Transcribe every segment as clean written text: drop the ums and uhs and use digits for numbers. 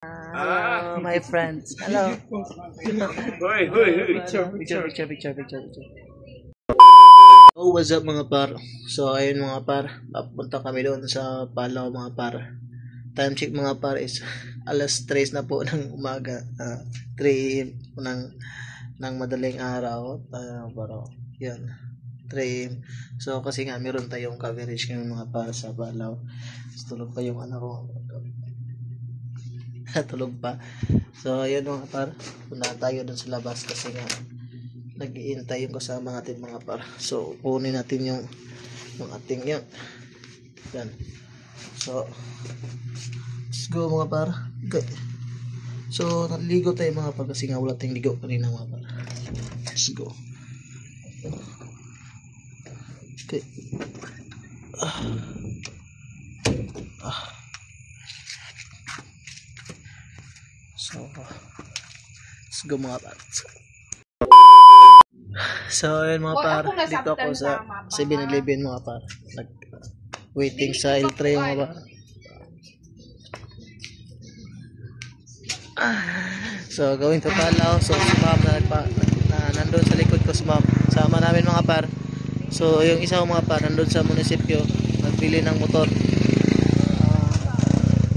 My friends. Hello. Picture. Oh, what's up mga par? So, ayun mga par. Papunta kami doon sa Palaw mga par. Time check mga par is alas 3 na po ng umaga. 3 ng madaling araw. Pero, yun. 3 AM. So, kasi nga meron tayong coverage ngayon mga par sa Palaw. Tulog pa yung anak ko. Tulog pa. So, ayun mga par. Punta tayo dun sa labas kasi nga nag-iintay yung kasama natin mga par. So, kunin natin yung ating yan. So, let's go mga par. Okay. So, naligo tayo mga par kasi nga wala tayong ligo kanina mga par. Let's go. Okay. So, let's go mga par. So, ayun mga par, dito ako sa 7-Eleven mga par. Waiting sa L3 mga par. So, going to Palaw. So, si ma'am na nandun sa likod ko si ma'am. Sama namin mga par. So, yung isang mga par, nandun sa munisipyo. Nagbili ng motor.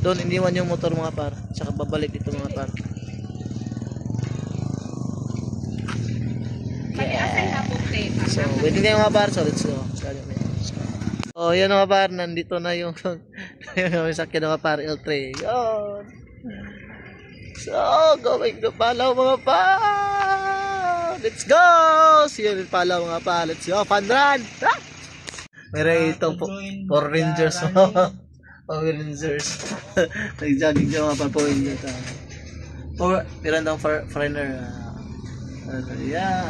Doon, iniwan yung motor mga par. Saka babalik dito mga par. So, waiting tayo mga par. So, let's go. So, yun mga par. Nandito na yung sakyan mga par. L3. Yun. So, going to Palaw mga par. Let's go. See you in Palaw mga par. Let's go. Fun run. Meron itong Power Rangers. Power Rangers. Nag-jogging siya mga par. Power Rangers. Meron daw foreigner. Yeah.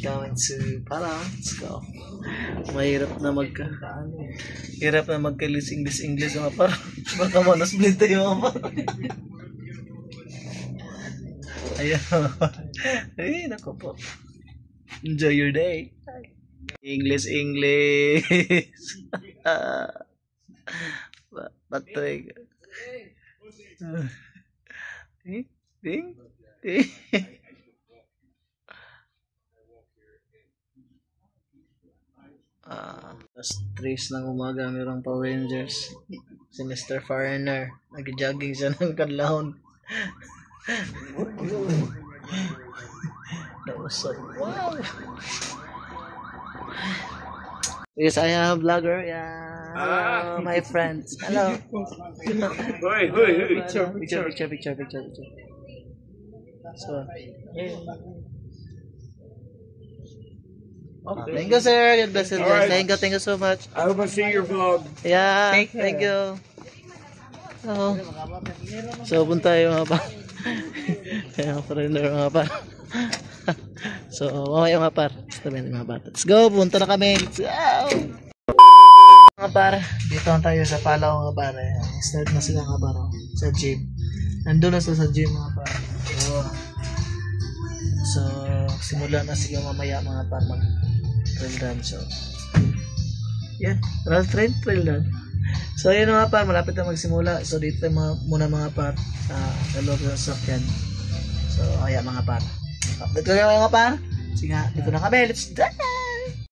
Going to Palaw. Let's go. Mahirap na magka-English mga par. Baka manas-split tayo mga par. Ayan mga par. Ay, naku po. Enjoy your day. English. Batoy. Ding. Alas 3 ng umaga mayroong Power Rangers. Si Mr. Foreigner nag-jogging siya ng kadlahon. That was so wow. Yes, I am a vlogger. Yeah. My friends. Hello. Picture. So, yeah. Okay. Thank you, sir. God bless you. Right. Thank you so much. I hope I see your vlog. Yeah, thank you. So, punta yung mga pa. Kaya foreigner mga pa. So, mamaya mga par. Let's go, punta na kami. Let's go. Mga par, dito tayo sa Palaw mga par. Start na sila mga par sa gym. Nandun na sa gym mga par. So, simula na sila mamaya mga par mag-trail run. So, yan. Trail run. So, yun mga par, malapit na magsimula. So, dito muna mga par sa loob ng sakyan. So, kaya mga par. Update ko mga par. Sige nga, dito na kami. Let's go!